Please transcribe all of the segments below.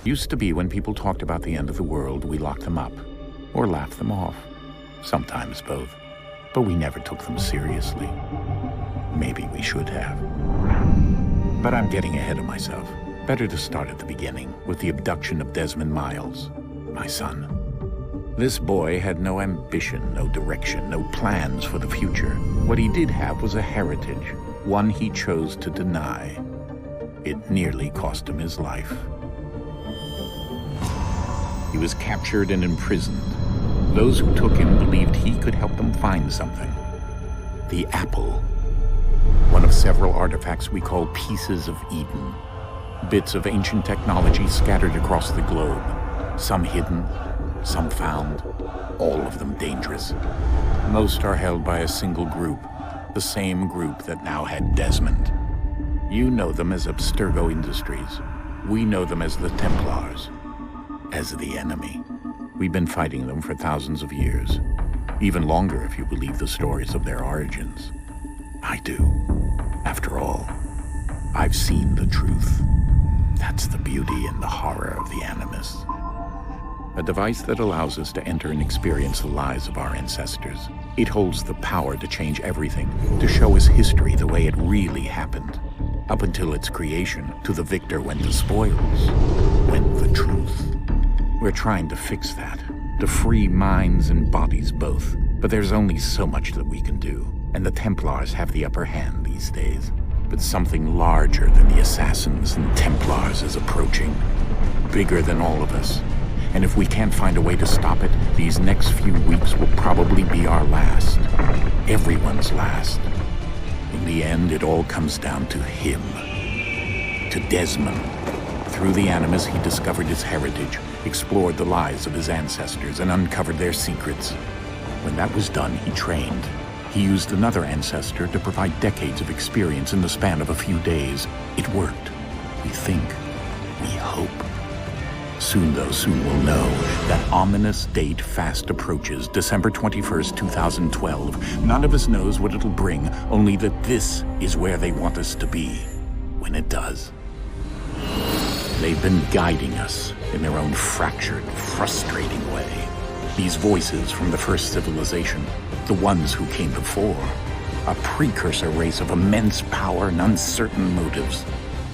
Used to be when people talked about the end of the world, we locked them up, or laughed them off. Sometimes both. But we never took them seriously. Maybe we should have. But I'm getting ahead of myself. Better to start at the beginning, with the abduction of Desmond Miles, my son. This boy had no ambition, no direction, no plans for the future. What he did have was a heritage, one he chose to deny. It nearly cost him his life. He was captured and imprisoned. Those who took him believed he could help them find something. The apple. One of several artifacts we call Pieces of Eden. Bits of ancient technology scattered across the globe. Some hidden, some found, all of them dangerous. Most are held by a single group, the same group that now had Desmond. You know them as Abstergo Industries. We know them as the Templars, as the enemy. We've been fighting them for thousands of years, even longer if you believe the stories of their origins. I do. After all, I've seen the truth. That's the beauty and the horror of the Animus. A device that allows us to enter and experience the lives of our ancestors. It holds the power to change everything, to show us history the way it really happened. Up until its creation, to the victor went the spoils, went the truth. We're trying to fix that, to free minds and bodies both. But there's only so much that we can do, and the Templars have the upper hand these days. But something larger than the Assassins and Templars is approaching, bigger than all of us. And if we can't find a way to stop it, these next few weeks will probably be our last. Everyone's last. In the end, it all comes down to him. To Desmond. Through the Animus, he discovered his heritage, explored the lives of his ancestors, and uncovered their secrets. When that was done, he trained. He used another ancestor to provide decades of experience in the span of a few days. It worked. We think. We hope. Soon, though, soon we'll know. That ominous date fast approaches, December 21st, 2012. None of us knows what it'll bring, only that this is where they want us to be, when it does. They've been guiding us in their own fractured, frustrating way. These voices from the first civilization, the ones who came before, a precursor race of immense power and uncertain motives.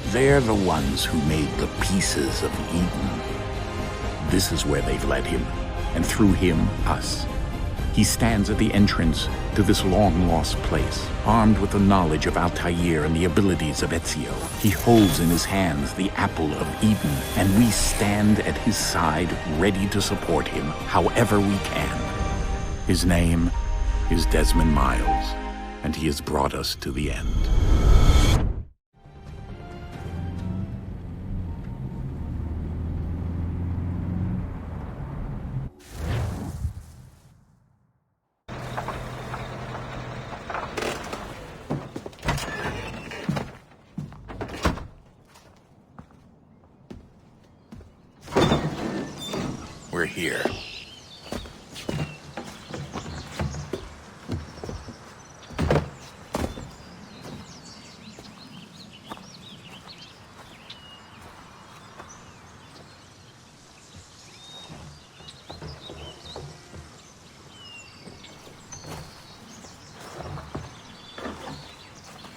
They're the ones who made the Pieces of Eden. This is where they've led him, and through him, us. He stands at the entrance to this long-lost place, armed with the knowledge of Altair and the abilities of Ezio. He holds in his hands the Apple of Eden, and we stand at his side, ready to support him however we can. His name is Desmond Miles, and he has brought us to the end. We're here.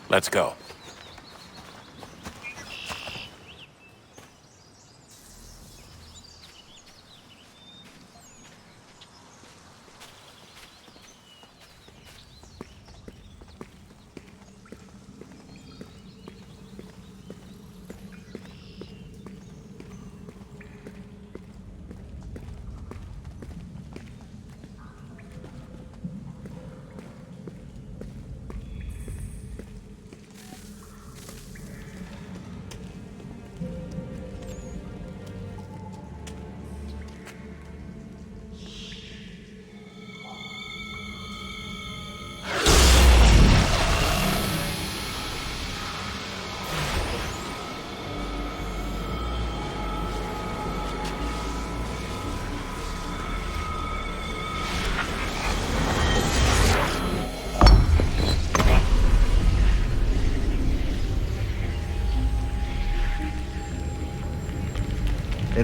Let's go.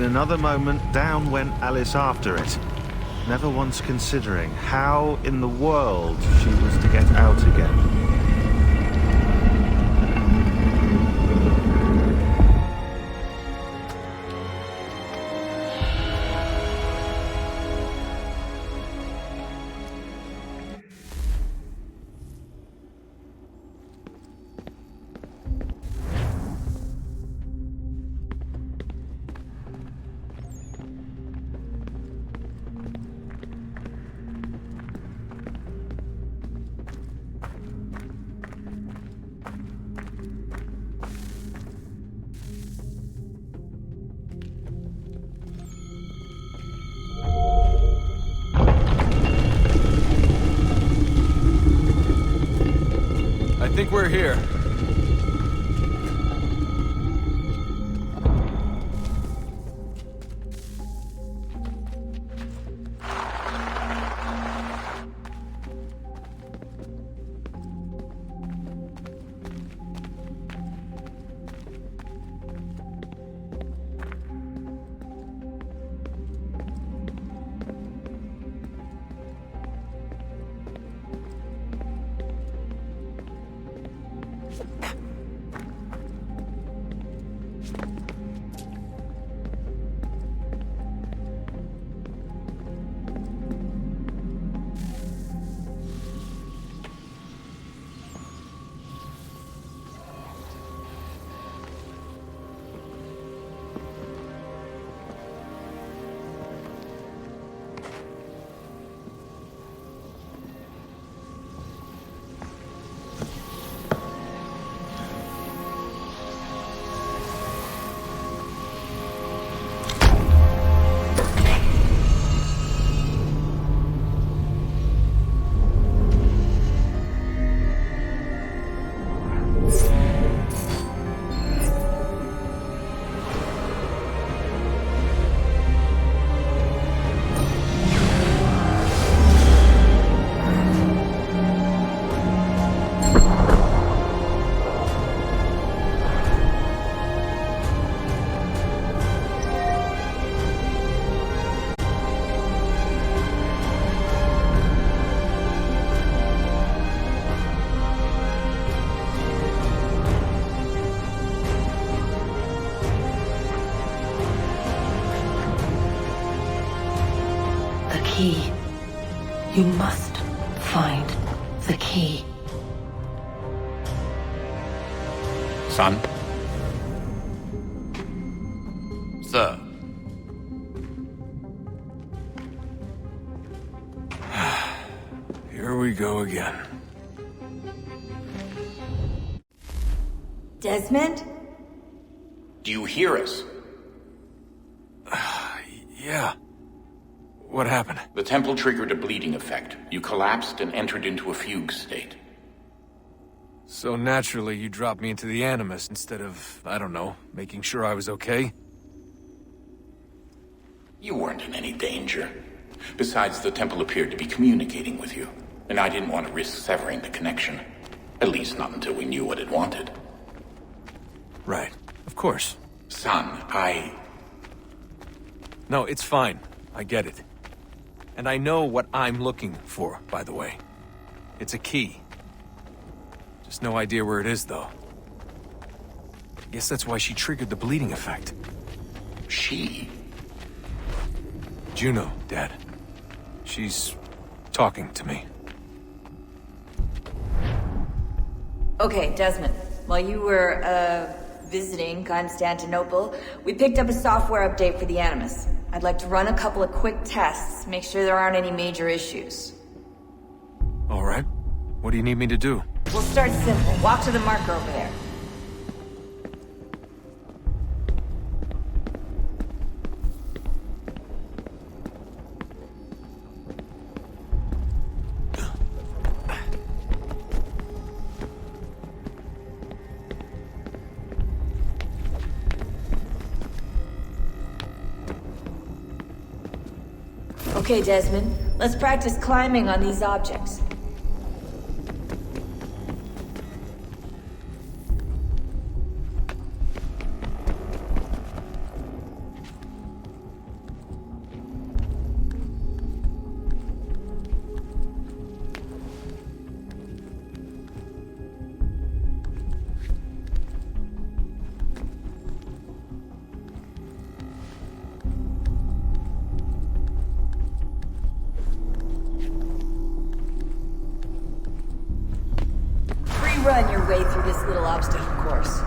In another moment, down went Alice after it, never once considering how in the world she was to get out again. I think we're here. Key. You must find the key. Son? Sir. Here we go again. Desmond? Do you hear us? Yeah. What happened? The temple triggered a bleeding effect. You collapsed and entered into a fugue state. So naturally, you dropped me into the Animus instead of, I don't know, making sure I was okay? You weren't in any danger. Besides, the temple appeared to be communicating with you, and I didn't want to risk severing the connection. At least not until we knew what it wanted. Right. Of course. Son, No, it's fine. I get it. And I know what I'm looking for, by the way. It's a key. Just no idea where it is, though. Guess that's why she triggered the bleeding effect. She? Juno, Dad. She's talking to me. Okay, Desmond. While you were, visiting Constantinople, we picked up a software update for the Animus. I'd like to run a couple of quick tests, make sure there aren't any major issues. All right. What do you need me to do? We'll start simple. Walk to the marker over there. Okay, Desmond. Let's practice climbing on these objects. run your way through this little obstacle course.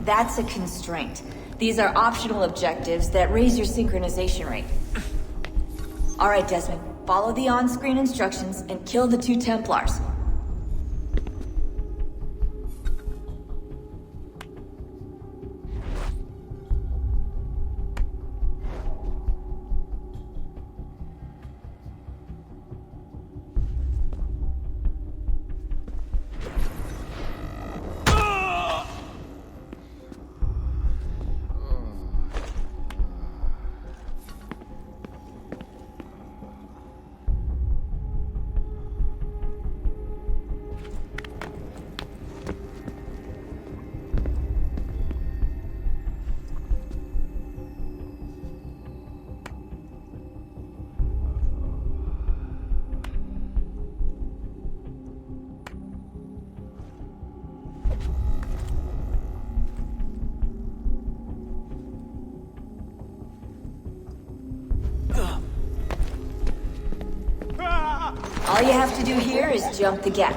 That's a constraint. These are optional objectives that raise your synchronization rate. Alright, Desmond. Follow the on-screen instructions and kill the 2 Templars. All you have to do here is jump the gap.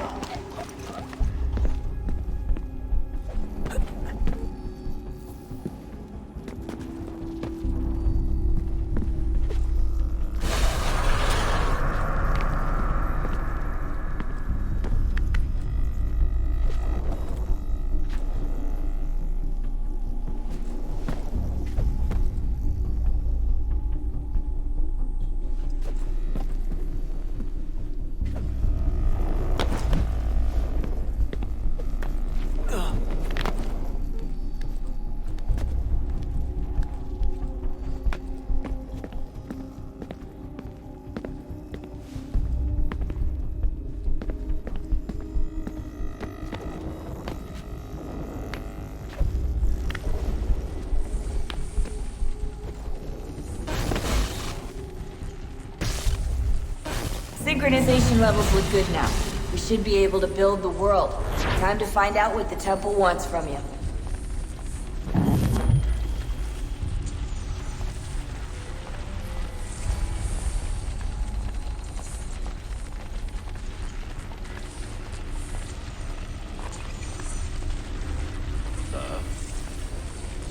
Synchronization levels look good now. We should be able to build the world. Time to find out what the temple wants from you.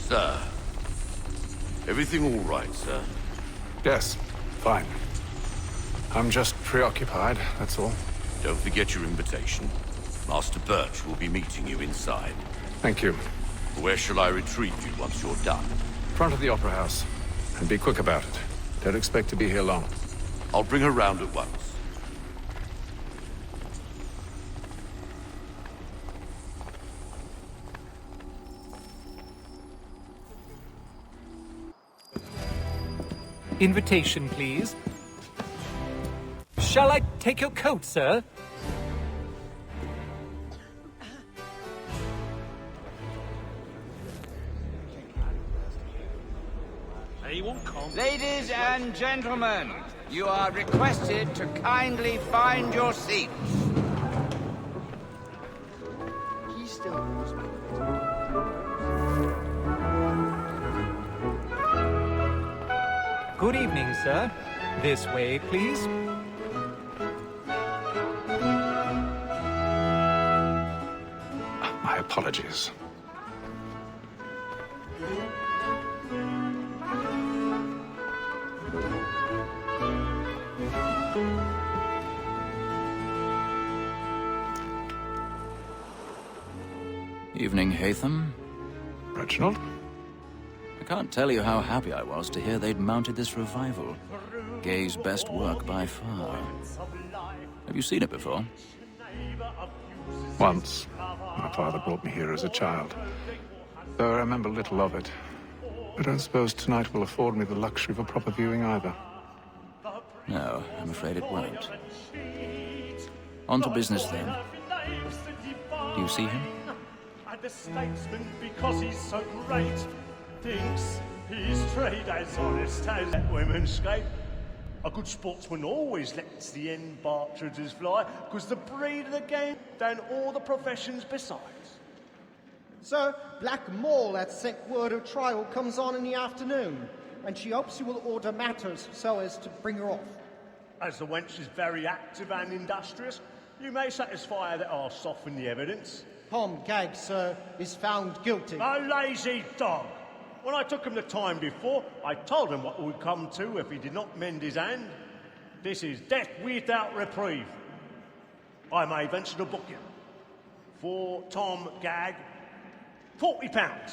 Sir. Everything all right, sir? Yes, fine. I'm just preoccupied, that's all. Don't forget your invitation. Master Birch will be meeting you inside. Thank you. Where shall I retrieve you once you're done? Front of the Opera House. And be quick about it. Don't expect to be here long. I'll bring her round at once. Invitation, please. Shall I take your coat, sir? Ladies and gentlemen, you are requested to kindly find your seats. Good evening, sir. This way, please. My apologies. Evening, Haytham. Reginald? I can't tell you how happy I was to hear they'd mounted this revival. Gay's best work by far. Have you seen it before? Once. My father brought me here as a child. Though I remember little of it. I don't suppose tonight will afford me the luxury of a proper viewing either. No, I'm afraid it won't. On to business then. Do you see him? And the statesman, because he's so great, thinks his trade as honest as that women's scape. A good sportsman always lets the end partridges fly, because the breed of the game than all the professions besides. Sir, Black Mole had sent word her trial comes on in the afternoon, and she hopes you will order matters so as to bring her off. As the wench is very active and industrious, you may satisfy her that I'll soften the evidence. Tom Gag, sir, is found guilty. A lazy dog! When I took him the time before, I told him what would come to if he did not mend his hand. This is death without reprieve. I may venture to book you. For Tom Gag, £40.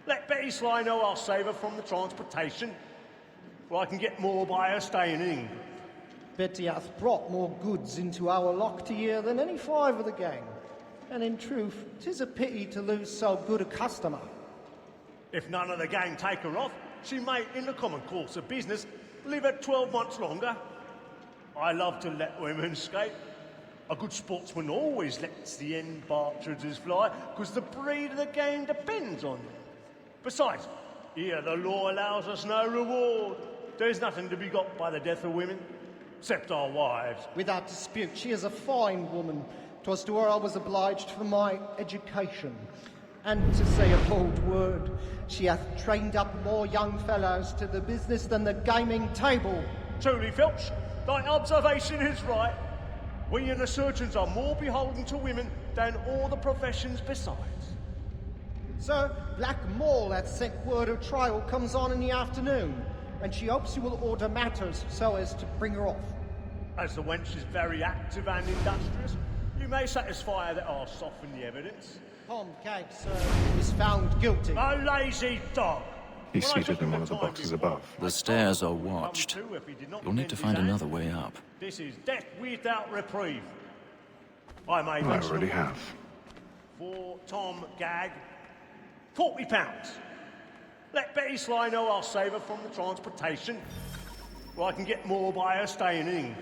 Let Betty Sly know I'll save her from the transportation, for I can get more by her staying in England. Betty hath brought more goods into our locked year than any five of the gang. And in truth, 'tis a pity to lose so good a customer. If none of the gang take her off, she may, in the common course of business, live her 12 months longer. I love to let women escape. A good sportsman always lets the end partridges fly, because the breed of the game depends on them. Besides, here the law allows us no reward. There's nothing to be got by the death of women, except our wives. Without dispute, she is a fine woman. 'Twas to her I was obliged for my education. And to say a bold word, she hath trained up more young fellows to the business than the gaming table. Truly, Filch, thy observation is right. We and the surgeons are more beholden to women than all the professions besides. Sir, Black Mole hath sent word her trial comes on in the afternoon, and she hopes you will order matters so as to bring her off. As the wench is very active and industrious, you may satisfy her that I'll soften the evidence. Tom Gag, sir, is found guilty. A lazy dog! He's seated in one of the boxes above. The stairs are watched. You'll need to find another way up. This is death without reprieve. I may I already have. For Tom Gag, £40. Let Betty Sly know I'll save her from the transportation, or I can get more by her staying in England.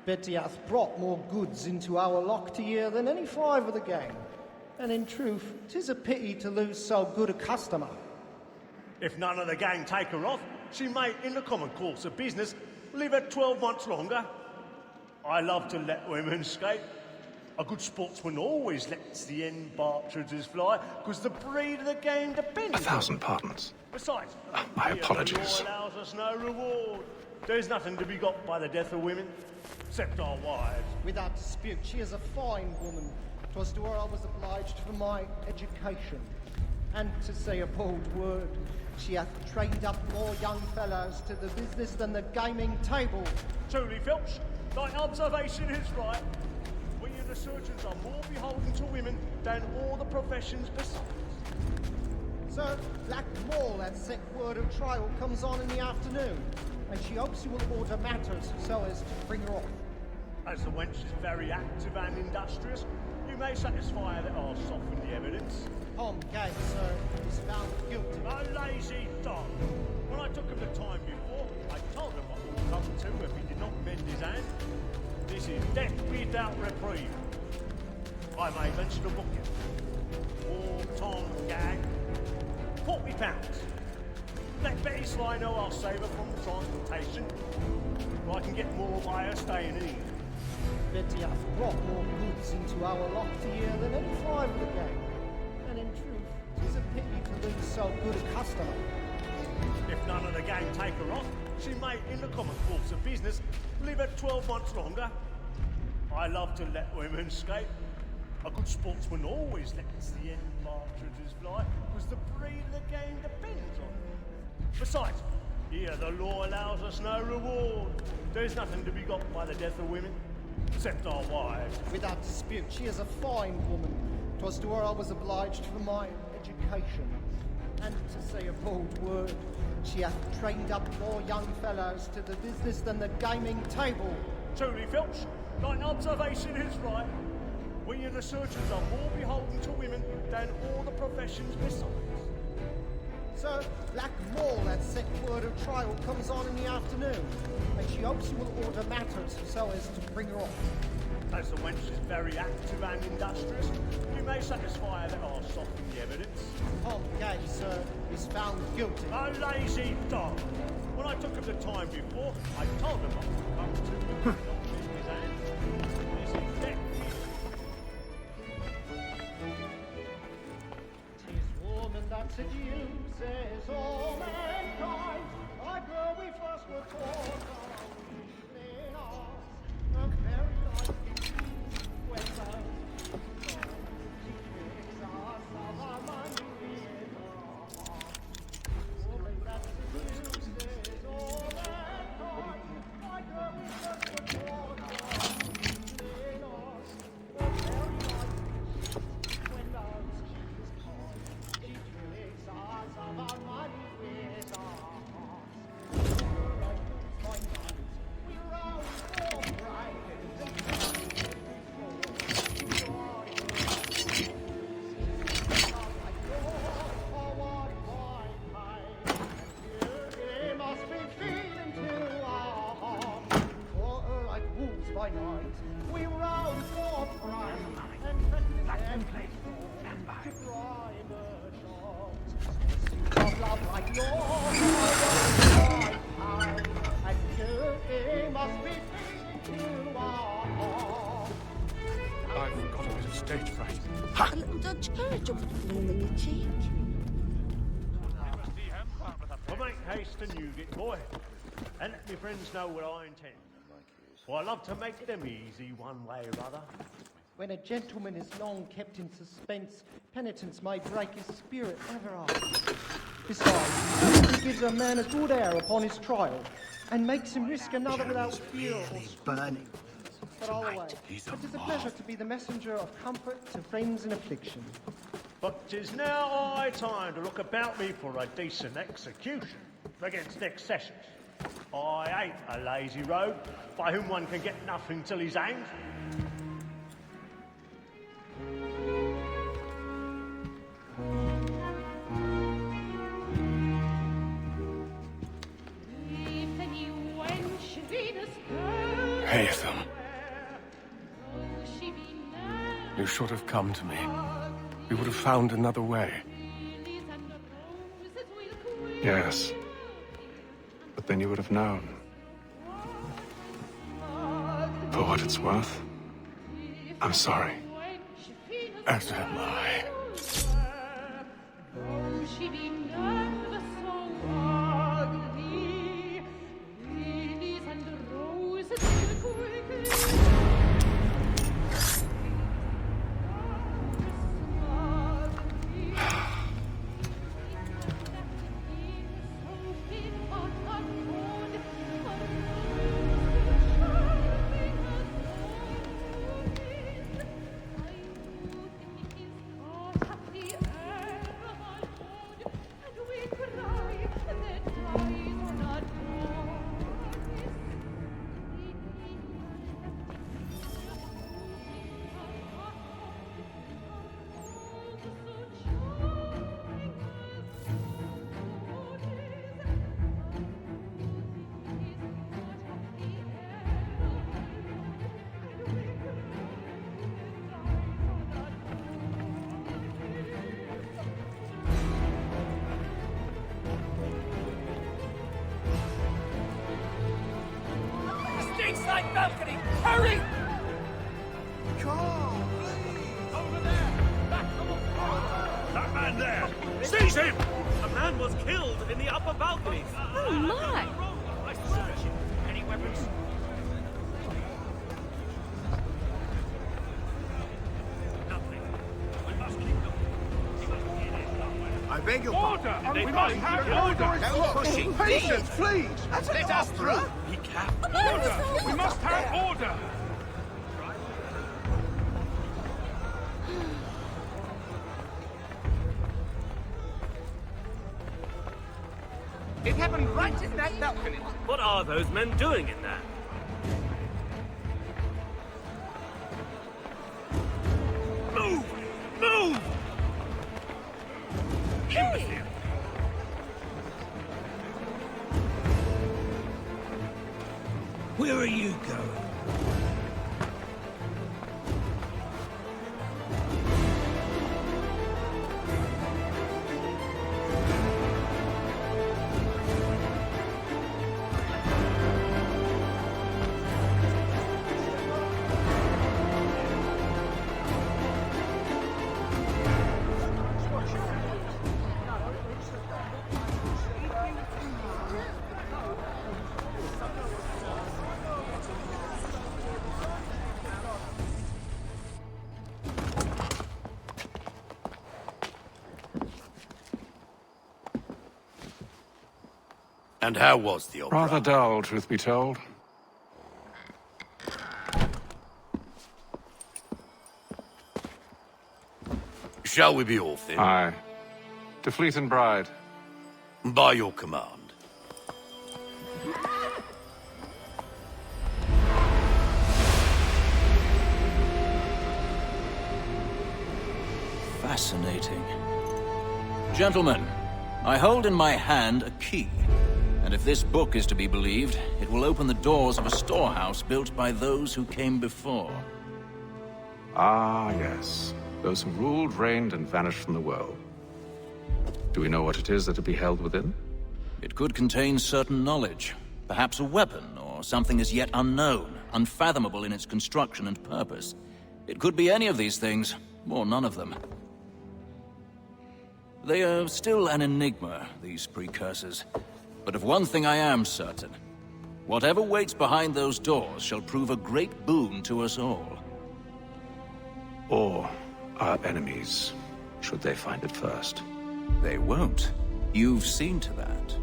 Betty hath brought more goods into our locked year than any five of the gang. And in truth, 'tis a pity to lose so good a customer. If none of the gang take her off, she may, in the common course of business, live her 12 months longer. I love to let women escape. A good sportsman always lets the end partridges fly, because the breed of the game depends. 1,000 pardons. Besides, My here apologies. The law allows us no reward. There's nothing to be got by the death of women, except our wives. Without dispute, she is a fine woman. 'Twas to her I was obliged for my education. And to say a bold word, she hath trained up more young fellows to the business than the gaming table. Truly, Filch, thy observation is right. We and the surgeons are more beholden to women than all the professions besides. Sir, Black Mole hath sent word her trial comes on in the afternoon, and she hopes you will order matters so as to bring her off. As the wench is very active and industrious, you may satisfy her that I'll soften the evidence. Tom Gag, sir, is found guilty. A lazy dog! When I took him the time before, I told him what would come to if he did not mend his hand. This is death without reprieve. I may venture to book you. For Tom Gag, £40. Let Betty Sly know I'll save her from the transportation, or I can get more by her staying in England. Betty hath brought more goods into our locked year than any five of the gang. And in truth, 'tis a pity to lose so good a customer. If none of the gang take her off, she may, in the common course of business, live her 12 months longer. I love to let women escape. A good sportsman always lets the end partridges fly, because the breed of the game depends on them. Besides, here the law allows us no reward. There's nothing to be got by the death of women, except our wives. Without dispute, she is a fine woman. 'Twas to her I was obliged for my education. And to say a bold word, she hath trained up more young fellows to the business than the gaming table. Truly, Filch, thy observation is right. We and the surgeons are more beholden to women than all the professions besides. Sir, Black Mole hath sent word her trial comes on in the afternoon, and she hopes you will order matters so as to bring her off. As the wench is very active and industrious, you may satisfy her that I'll soften the evidence. Tom Gag, sir, is found guilty. A lazy dog! When when I took him the time before, I told him not to come to me. Not in his hand. This is dead. 'Tis woman that seduces all mankind. Like where we first were taught, in ours, a very life when those she tricks us of our money with her heart. Woman that seduces all mankind. Like where we first were taught, in ours, a very life when those she's kind. She tricks us of our money with her heart. By night, we roam for pride and contemplate to bribe the shops. Of love like yours, and you must be feeding to our hearts. I've got a bit of stage fright. A little Dutch courage or bloom in your cheek. Well, make haste and you get boy, and let me friends know what I intend. For I love to make them easy one way or other. When a gentleman is long kept in suspense, penitence may break his spirit ever after. Besides, he gives a man a good air upon his trial, and makes him risk another without fear or burning. But all the way, it is a pleasure to be the messenger of comfort to friends in affliction. But 'tis now high time to look about me for a decent execution against next sessions. I ain't a lazy rogue by whom one can get nothing till he's hanged. Haytham. You should have come to me. We would have found another way. Yes. But then you would have known. For what it's worth, I'm sorry. As am I. Stateside balcony! Hurry! Carl, please! Over there! Back from the corridor! That man there! Seize him! A man was killed in the upper balcony! Oh my! I search him. Any weapons? Nothing. We must keep looking. He must be in here somewhere. I beg your Order! pardon. We must have order! No pushing, patience, please. Let us through! He can't. Order! We must have order! It happened right in that balcony. What are those men doing in there? Move! Move! In with you! Where are you going? And how was the opera? Rather dull, truth be told. Shall we be off then? Aye. To Fleet and Bride. By your command. Fascinating. Gentlemen, I hold in my hand a key. And if this book is to be believed, it will open the doors of a storehouse built by those who came before. Ah, yes. Those who ruled, reigned, and vanished from the world. Do we know what it is that will be held within? It could contain certain knowledge. Perhaps a weapon, or something as yet unknown, unfathomable in its construction and purpose. It could be any of these things, or none of them. They are still an enigma, these precursors. But of one thing I am certain. Whatever waits behind those doors shall prove a great boon to us all. Or our enemies, should they find it first. They won't. You've seen to that.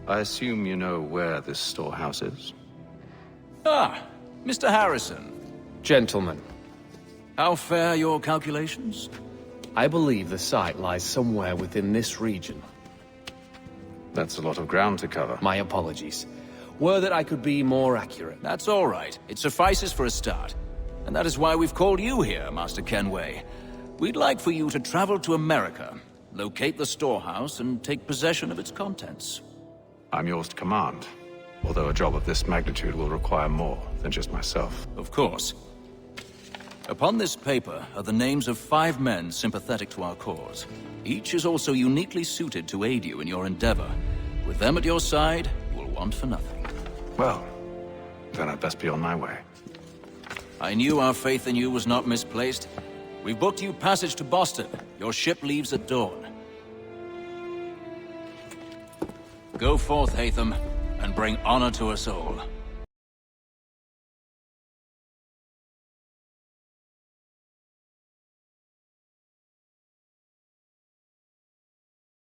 I assume you know where this storehouse is? Ah, Mr. Harrison. Gentlemen. How fare your calculations? I believe the site lies somewhere within this region. That's a lot of ground to cover. My apologies. Were that I could be more accurate. That's all right. It suffices for a start. And that is why we've called you here, Master Kenway. We'd like for you to travel to America, locate the storehouse, and take possession of its contents. I'm yours to command. Although a job of this magnitude will require more than just myself. Of course. Upon this paper are the names of 5 men sympathetic to our cause. Each is also uniquely suited to aid you in your endeavor. With them at your side, you will want for nothing. Well, then I'd best be on my way. I knew our faith in you was not misplaced. We've booked you passage to Boston. Your ship leaves at dawn. Go forth, Hatham, and bring honor to us all.